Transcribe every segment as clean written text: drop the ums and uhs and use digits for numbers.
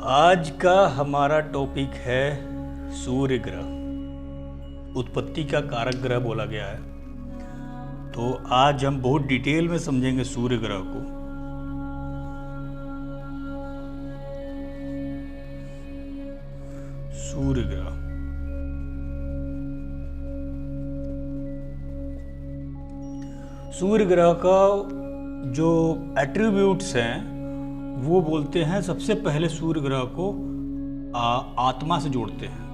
आज का हमारा टॉपिक है सूर्य ग्रह। उत्पत्ति का कारक ग्रह बोला गया है। तो आज हम बहुत डिटेल में समझेंगे सूर्य ग्रह को। सूर्य ग्रह सूर्य ग्रह का जो एट्रीब्यूट्स हैं वो बोलते हैं, सबसे पहले सूर्य ग्रह को आत्मा से जोड़ते हैं।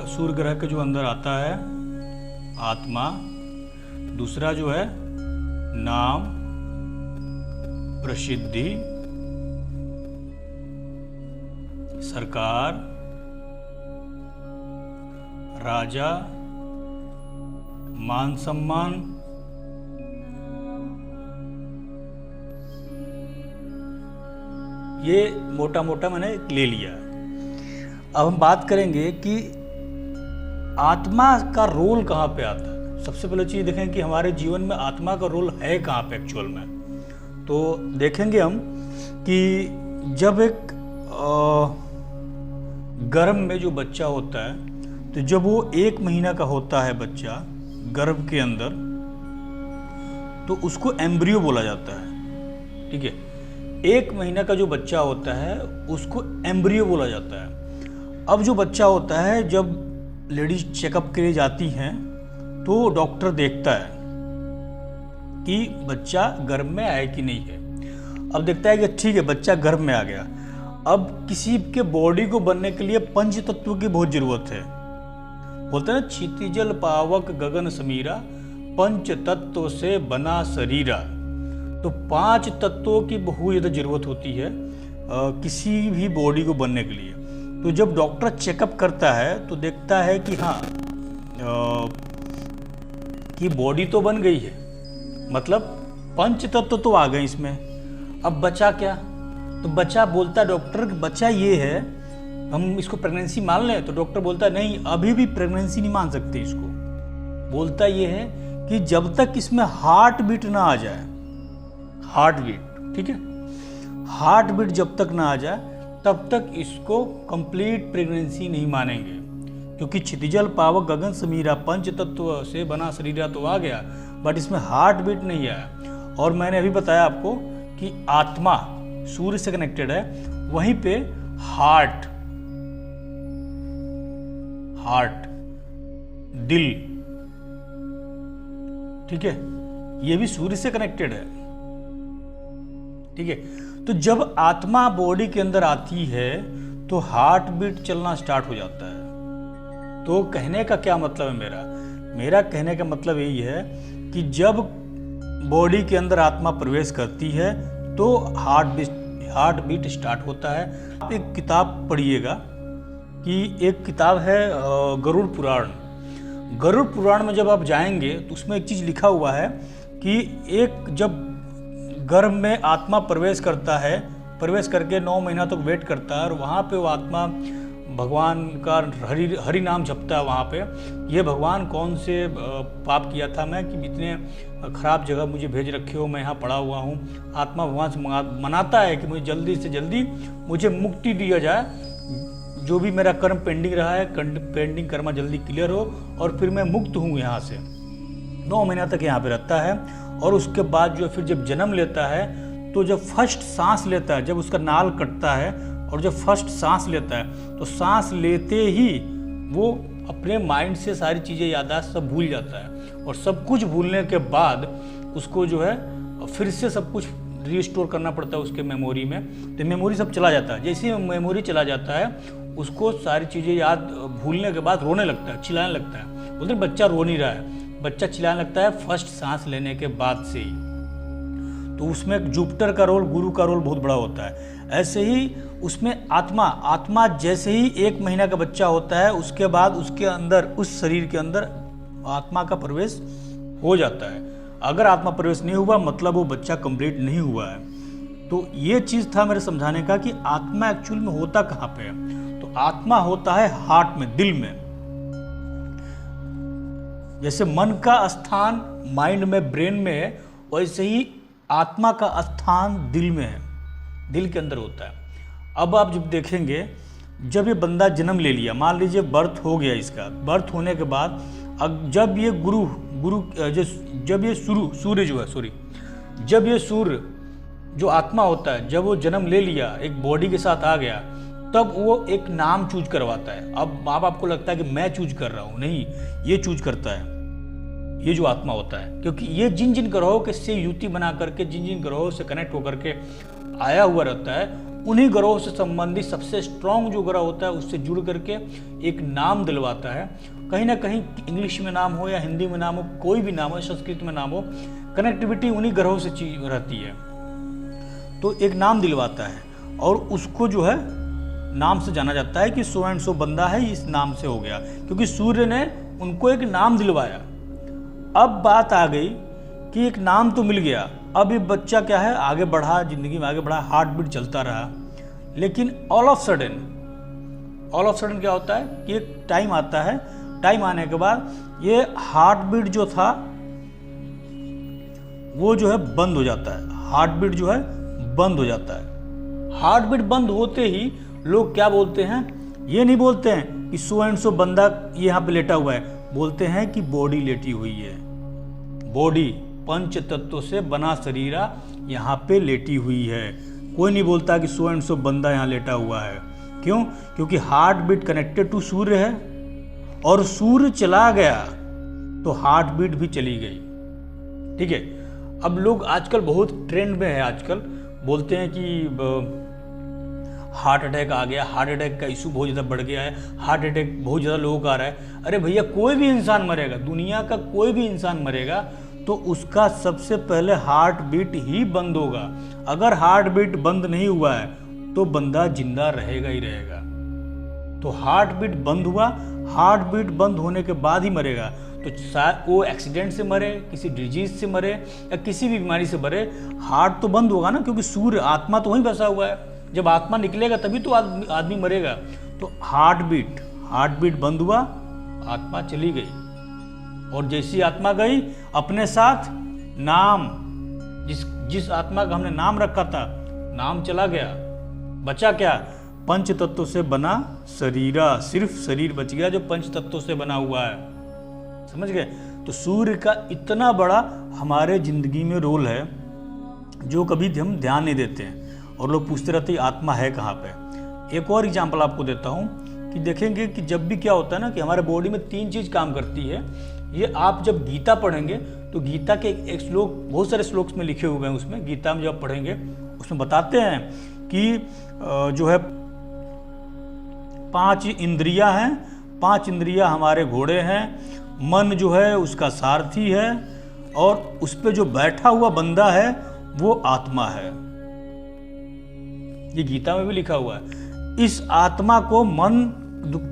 सूर्य ग्रह के जो अंदर आता है आत्मा, दूसरा जो है नाम, प्रसिद्धि, सरकार, राजा, मान सम्मान, ये मोटा मोटा मैंने ले लिया। अब हम बात करेंगे कि आत्मा का रोल कहाँ पे आता है। सबसे पहले चीज़ देखें कि हमारे जीवन में आत्मा का रोल है कहाँ पे एक्चुअल में। तो देखेंगे हम कि जब एक गर्भ में जो बच्चा होता है, तो जब वो 1 महीना का होता है बच्चा गर्भ के अंदर, तो उसको एम्ब्रियो बोला जाता है। ठीक है, 1 महीना का जो बच्चा होता है उसको एम्ब्रियो बोला जाता है। अब जो बच्चा होता है, जब लेडीज चेकअप के लिए जाती हैं तो डॉक्टर देखता है कि बच्चा गर्भ में आया कि नहीं है। अब देखता है कि ठीक है बच्चा गर्भ में आ गया। अब किसी के बॉडी को बनने के लिए पंच तत्व की बहुत जरूरत है। बोलते हैं क्षितिजल पावक गगन समीरा, पंच तत्व से बना शरीरा। तो 5 तत्वों की बहुत ज़्यादा जरूरत होती है किसी भी बॉडी को बनने के लिए। तो जब डॉक्टर चेकअप करता है तो देखता है कि हाँ कि बॉडी तो बन गई है, मतलब 5 तत्व तो आ गए इसमें। अब बचा क्या? तो बचा बोलता है डॉक्टर कि बचा ये है, हम इसको प्रेगनेंसी मान लें। तो डॉक्टर बोलता है नहीं, अभी भी प्रेगनेंसी नहीं मान सकते इसको। बोलता ये है कि जब तक इसमें हार्ट बीट ना आ जाए, हार्ट बीट, ठीक है, हार्ट बीट जब तक ना आ जाए तब तक इसको कंप्लीट प्रेगनेंसी नहीं मानेंगे। क्योंकि क्षितिजल पावक गगन समीरा, पंच तत्व से बना शरीरा तो आ गया, बट इसमें हार्ट बीट नहीं आया। और मैंने अभी बताया आपको कि आत्मा सूर्य से कनेक्टेड है, वहीं पे हार्ट, दिल, ठीक है, ये भी सूर्य से कनेक्टेड है। ठीक है, तो जब आत्मा बॉडी के अंदर आती है तो हार्ट बीट चलना स्टार्ट हो जाता है। तो कहने का क्या मतलब है मेरा कहने का मतलब यही है कि जब बॉडी के अंदर आत्मा प्रवेश करती है तो हार्ट बीट स्टार्ट होता है। आप एक किताब पढ़िएगा कि एक किताब है गरुड़ पुराण। गरुड़ पुराण में जब आप जाएंगे तो उसमें एक चीज़ लिखा हुआ है कि एक जब गर्भ में आत्मा प्रवेश करता है, प्रवेश करके 9 महीना तक वेट करता है, और वहाँ पे वो आत्मा भगवान का हरि नाम जपता है। वहाँ पे ये भगवान कौन से पाप किया था मैं कि इतने खराब जगह मुझे भेज रखे हो, मैं यहाँ पड़ा हुआ हूँ। आत्मा भगवान से मनाता है कि मुझे जल्दी से जल्दी मुझे मुक्ति दिया जाए, जो भी मेरा कर्म पेंडिंग रहा है, पेंडिंग कर्म जल्दी क्लियर हो और फिर मैं मुक्त हूँ यहाँ से। 9 महीना तक यहाँ पे रहता है। और उसके बाद जो फिर जब जन्म लेता है, तो जब फर्स्ट सांस लेता है, जब उसका नाल कटता है और जब फर्स्ट सांस लेता है, तो सांस लेते ही वो अपने माइंड से सारी चीज़ें याददाश्त सब भूल जाता है। और सब कुछ भूलने के बाद उसको जो है फिर से सब कुछ रीस्टोर करना पड़ता है उसके मेमोरी में। तो मेमोरी सब चला जाता है। जैसे ही मेमोरी चला जाता है, उसको सारी चीज़ें याद भूलने के बाद रोने लगता है, चिल्लाने लगता है। बोलते बच्चा रो नहीं रहा है, बच्चा चिल्लाने लगता है फर्स्ट सांस लेने के बाद से ही। तो उसमें जुपिटर का रोल, गुरु का रोल बहुत बड़ा होता है। ऐसे ही उसमें आत्मा जैसे ही 1 महीना का बच्चा होता है, उसके बाद उसके अंदर, उस शरीर के अंदर आत्मा का प्रवेश हो जाता है। अगर आत्मा प्रवेश नहीं हुआ मतलब वो बच्चा कंप्लीट नहीं हुआ है। तो ये चीज़ था मेरे समझाने का कि आत्मा एक्चुअल में होता कहाँ पे है। तो आत्मा होता है हार्ट में, दिल में। जैसे मन का स्थान माइंड में, ब्रेन में है, वैसे ही आत्मा का स्थान दिल में है, दिल के अंदर होता है। अब आप जब देखेंगे, जब ये बंदा जन्म ले लिया, मान लीजिए बर्थ हो गया इसका, बर्थ होने के बाद जब ये जब ये सूर्य जो है, जब ये सूर्य जो आत्मा होता है, जब वो जन्म ले लिया, एक बॉडी के साथ आ गया, तब वो एक नाम चूज करवाता है। अब माँ बाप को लगता है कि मैं चूज कर रहा हूँ, नहीं, ये चूज करता है, ये जो आत्मा होता है, क्योंकि ये जिन जिन ग्रहों के से युति बना करके, जिन जिन ग्रहों से कनेक्ट होकर के आया हुआ रहता है, उन्हीं ग्रहों से संबंधित सबसे स्ट्रांग जो ग्रह होता है उससे जुड़ करके एक नाम दिलवाता है। कहीं ना कहीं इंग्लिश में नाम हो या हिंदी में नाम हो, कोई भी नाम हो, संस्कृत में नाम हो, कनेक्टिविटी उन्हीं ग्रहों से चीज रहती है। तो एक नाम दिलवाता है और उसको जो है नाम से जाना जाता है कि सो एंड सो बंदा है, इस नाम से हो गया, क्योंकि सूर्य ने उनको एक नाम दिलवाया। अब बात आ गई कि एक नाम तो मिल गया, अब ये बच्चा क्या है, आगे बढ़ा, जिंदगी में आगे बढ़ा, हार्ट बीट चलता रहा, लेकिन ऑल ऑफ सडन क्या होता है कि एक टाइम आता है, टाइम आने के बाद ये हार्ट बीट जो था वो जो है बंद हो जाता है, हार्ट बीट जो है बंद हो जाता है। हार्ट बीट बंद होते ही लोग क्या बोलते हैं, ये नहीं बोलते हैं कि सो एंड सो बंदा यहाँ पे लेटा हुआ है, बोलते हैं कि बॉडी लेटी हुई है, बॉडी पंच तत्वों से बना शरीरा यहाँ पे लेटी हुई है। कोई नहीं बोलता कि सो एंड सो बंदा यहाँ लेटा हुआ है। क्यों? क्योंकि हार्ट बीट कनेक्टेड टू सूर्य है, और सूर्य चला गया तो हार्ट बीट भी चली गई। ठीक है, अब लोग आजकल बहुत ट्रेंड में है, आजकल बोलते हैं कि हार्ट अटैक आ गया, हार्ट अटैक का इशू बहुत ज़्यादा बढ़ गया है, हार्ट अटैक बहुत ज़्यादा लोगों का आ रहा है। अरे भैया, कोई भी इंसान मरेगा, दुनिया का कोई भी इंसान मरेगा तो उसका सबसे पहले हार्ट बीट ही बंद होगा। अगर हार्ट बीट बंद नहीं हुआ है तो बंदा जिंदा रहेगा ही रहेगा। तो हार्ट बीट बंद हुआ, हार्ट बीट बंद होने के बाद ही मरेगा। तो शायद वो एक्सीडेंट से मरे, किसी डिजीज से मरे या किसी भी बीमारी से मरे, हार्ट तो बंद होगा ना, क्योंकि सूर्य आत्मा तो वहीं बसा हुआ है। जब आत्मा निकलेगा तभी तो आदमी मरेगा। तो हार्ट बीट बंद हुआ, आत्मा चली गई, और जैसी आत्मा गई अपने साथ नाम, जिस आत्मा का हमने नाम रखा था, नाम चला गया, बचा क्या? पंच तत्वों से बना शरीरा, सिर्फ शरीर बच गया जो पंच तत्वों से बना हुआ है। समझ गए? तो सूर्य का इतना बड़ा हमारे जिंदगी में रोल है जो कभी हम ध्यान नहीं देते हैं, और लोग पूछते रहते हैं आत्मा है कहाँ पे। एक और एग्जाम्पल आपको देता हूँ कि देखेंगे कि जब भी क्या होता है ना कि हमारे बॉडी में 3 चीज़ काम करती है। ये आप जब गीता पढ़ेंगे तो गीता के एक श्लोक, बहुत सारे श्लोक में लिखे हुए हैं, उसमें गीता में जब पढ़ेंगे उसमें बताते हैं कि जो है 5 इंद्रियां हैं, 5 इंद्रियां हमारे घोड़े हैं, मन जो है उसका सारथी है, और उस पर जो बैठा हुआ बंदा है वो आत्मा है। ये गीता में भी लिखा हुआ है। इस आत्मा को मन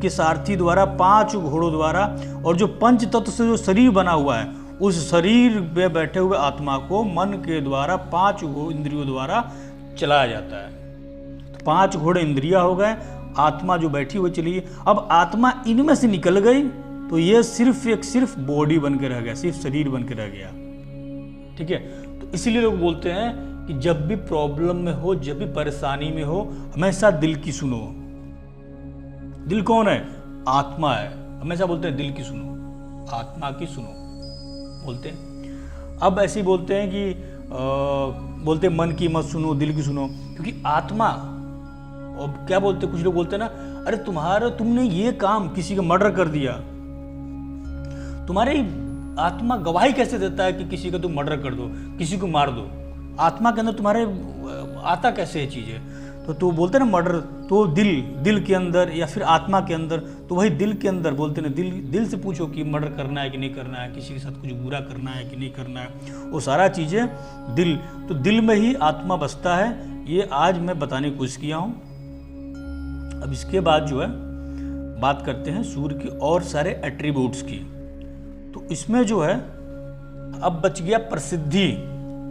के सारथी द्वारा, 5 घोड़ों द्वारा, और जो पंच तत्व से जो शरीर बना हुआ है उस शरीर में बैठे हुए आत्मा को मन के द्वारा 5 इंद्रियों द्वारा चलाया जाता है। तो 5 घोड़े इंद्रिया हो गए, आत्मा जो बैठी हुई चली गई। अब आत्मा इनमें से निकल गई तो ये सिर्फ बॉडी बन के रह गया, सिर्फ शरीर बन के रह गया। ठीक है, तो इसीलिए लोग बोलते हैं कि जब भी प्रॉब्लम में हो, जब भी परेशानी में हो, हमेशा दिल की सुनो। दिल कौन है? आत्मा है। हमेशा बोलते हैं दिल की सुनो, आत्मा की सुनो बोलते हैं। अब ऐसे ही बोलते हैं कि बोलते हैं मन की मत सुनो, दिल की सुनो, क्योंकि आत्मा, और क्या बोलते हैं, कुछ लोग बोलते हैं ना, अरे तुमने ये काम, किसी का मर्डर कर दिया, तुम्हारी आत्मा गवाही कैसे देता है कि किसी का तुम मर्डर कर दो, किसी को मार दो? आत्मा के अंदर तुम्हारे आता कैसे ये चीज़ें? तो बोलते हैं ना मर्डर, तो दिल के अंदर या फिर आत्मा के अंदर, तो वही दिल के अंदर बोलते हैं, दिल से पूछो कि मर्डर करना है कि नहीं करना है, किसी के साथ कुछ बुरा करना है कि नहीं करना है, वो सारा चीज़ें दिल, तो दिल में ही आत्मा बसता है। ये आज मैं बताने की कोशिश किया हूँ। अब इसके बाद जो है बात करते हैं सूर्य के और सारे एट्रीब्यूट्स की। तो इसमें जो है अब बच गया प्रसिद्धि।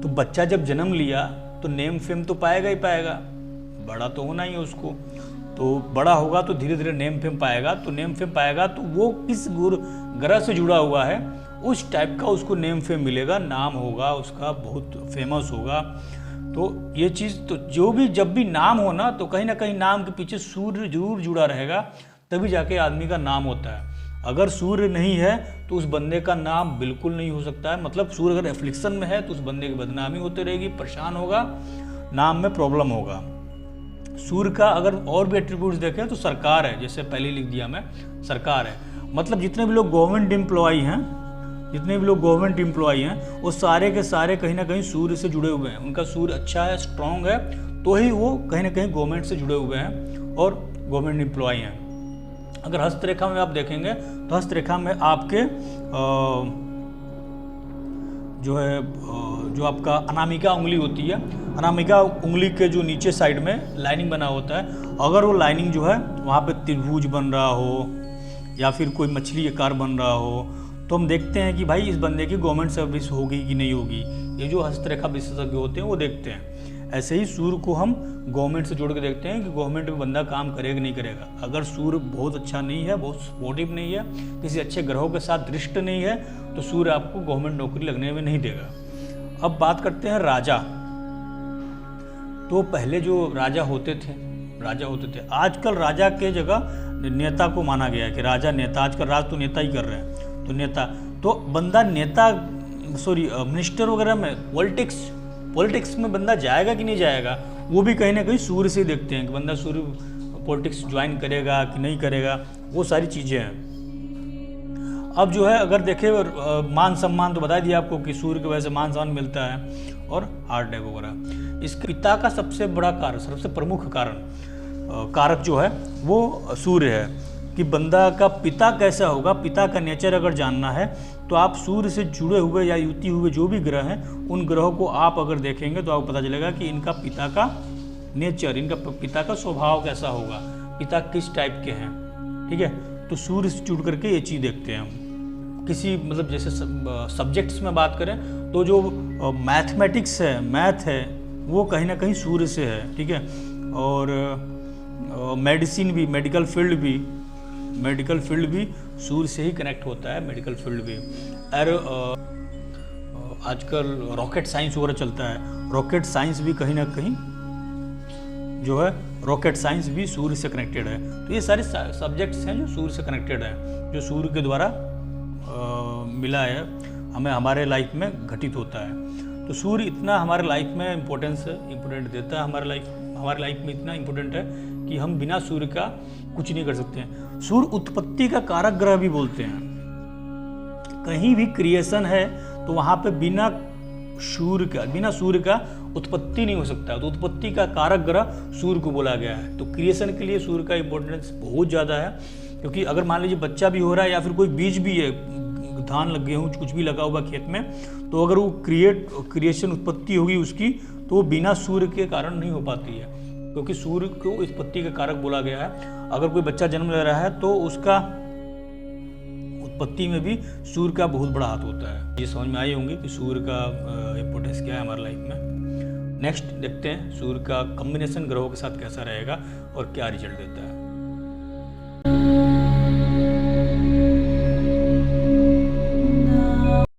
तो बच्चा जब जन्म लिया तो नेम फेम तो पाएगा ही पाएगा, बड़ा तो होना ही है उसको, तो बड़ा होगा तो धीरे धीरे नेम फेम पाएगा। तो नेम फेम पाएगा तो वो किस ग्रह से जुड़ा हुआ है उस टाइप का उसको नेम फेम मिलेगा, नाम होगा उसका, बहुत फेमस होगा। तो ये चीज़ तो जो भी जब भी नाम हो ना, तो कहीं ना कहीं नाम के पीछे सूर्य जरूर जुड़ा रहेगा, तभी जाके आदमी का नाम होता है। अगर सूर्य नहीं है तो उस बंदे का नाम बिल्कुल नहीं हो सकता है। मतलब सूर्य अगर एफ्लिक्शन में है तो उस बंदे की बदनामी होती रहेगी, परेशान होगा, नाम में प्रॉब्लम होगा। सूर्य का अगर और भी एट्रीब्यूट्स देखें तो सरकार है, जैसे पहले लिख दिया मैं, सरकार है। मतलब जितने भी लोग गवर्नमेंट एम्प्लॉई हैं, वो सारे के सारे कहीं ना कहीं सूर्य से जुड़े हुए हैं। उनका सूर्य अच्छा है, स्ट्रांग है, तो ही वो कहीं ना कहीं गवर्नमेंट से जुड़े हुए हैं और गवर्नमेंट एम्प्लॉय हैं। अगर हस्तरेखा में आप देखेंगे तो हस्तरेखा में आपके जो आपका अनामिका उंगली होती है, अनामिका उंगली के जो नीचे साइड में लाइनिंग बना होता है, अगर वो लाइनिंग जो है वहाँ पे त्रिभुज बन रहा हो या फिर कोई मछली आकार बन रहा हो, तो हम देखते हैं कि भाई इस बंदे की गवर्नमेंट सर्विस होगी कि नहीं होगी। ये जो हस्तरेखा विशेषज्ञ होते हैं वो देखते हैं। ऐसे ही सूर्य को हम गवर्नमेंट से जोड़ के देखते हैं कि गवर्नमेंट में बंदा काम करेगा नहीं करेगा। अगर सूर्य बहुत अच्छा नहीं है, बहुत सपोर्टिव नहीं है, किसी अच्छे ग्रहों के साथ दृष्ट नहीं है, तो सूर्य आपको गवर्नमेंट नौकरी लगने में नहीं देगा। अब बात करते हैं राजा। तो पहले जो राजा होते थे, आजकल राजा के जगह नेता को माना गया है कि राजा नेता, आजकल राज तो नेता ही कर रहे हैं। तो नेता, तो बंदा नेता, मिनिस्टर वगैरह में, पॉलिटिक्स में बंदा जाएगा कि नहीं जाएगा, वो भी कहीं ना कहीं सूर्य से देखते हैं कि बंदा सूर्य पॉलिटिक्स ज्वाइन करेगा कि नहीं करेगा, वो सारी चीज़ें हैं। अब जो है अगर देखें मान सम्मान, तो बता दिया आपको कि सूर्य की वजह से मान सम्मान मिलता है और हार्ट अटैक वगैरह। इसके पिता का सबसे बड़ा कारण, सबसे प्रमुख कारक जो है वो सूर्य है। कि बंदा का पिता कैसा होगा, पिता का नेचर अगर जानना है तो आप सूर्य से जुड़े हुए या युति हुए जो भी ग्रह हैं, उन ग्रहों को आप अगर देखेंगे तो आपको पता चलेगा कि इनका पिता का नेचर, इनका पिता का स्वभाव कैसा होगा, पिता किस टाइप के हैं। ठीक है, तो सूर्य से जुड़ करके ये चीज़ देखते हैं हम। किसी मतलब जैसे सब्जेक्ट्स में बात करें तो जो मैथमेटिक्स है, मैथ है, वो कहीं ना कहीं सूर्य से है। ठीक है, और मेडिसिन भी, मेडिकल फील्ड भी सूर्य से ही कनेक्ट होता है। मेडिकल फील्ड भी आजकल रॉकेट साइंस वगैरह चलता है, रॉकेट साइंस भी कहीं ना कहीं जो है, रॉकेट साइंस भी सूर्य से कनेक्टेड है। तो ये सारे सब्जेक्ट्स हैं जो सूर्य से कनेक्टेड हैं, जो सूर्य के द्वारा मिला है, हमें हमारे लाइफ में घटित होता है। तो सूर्य इतना हमारे लाइफ में इम्पोर्टेंट देता है, हमारे लाइफ में इतना इम्पोर्टेंट है कि हम बिना सूर्य का कुछ नहीं कर सकते हैं। सूर्य उत्पत्ति का कारक ग्रह भी बोलते हैं। कहीं भी क्रिएशन है तो वहाँ पे बिना सूर्य का उत्पत्ति नहीं हो सकता। तो उत्पत्ति का कारक ग्रह सूर्य को बोला गया है। तो क्रिएशन के लिए सूर्य का इम्पोर्टेंस बहुत ज़्यादा है, क्योंकि अगर मान लीजिए बच्चा भी हो रहा है या फिर कोई बीज भी है, धान लग गेहूँ कुछ भी लगा हुआ खेत में, तो अगर वो क्रिएशन उत्पत्ति होगी उसकी, तो वो बिना सूर्य के कारण नहीं हो पाती है, क्योंकि सूर्य को उत्पत्ति का कारक बोला गया है। अगर कोई बच्चा जन्म ले रहा है तो उसका उत्पत्ति में भी सूर्य का बहुत बड़ा हाथ होता है। ये समझ में आई होंगी कि सूर्य का इम्पोर्टेंस क्या है हमारी लाइफ में। नेक्स्ट देखते हैं सूर्य का कॉम्बिनेशन ग्रहों के साथ कैसा रहेगा और क्या रिजल्ट देता है।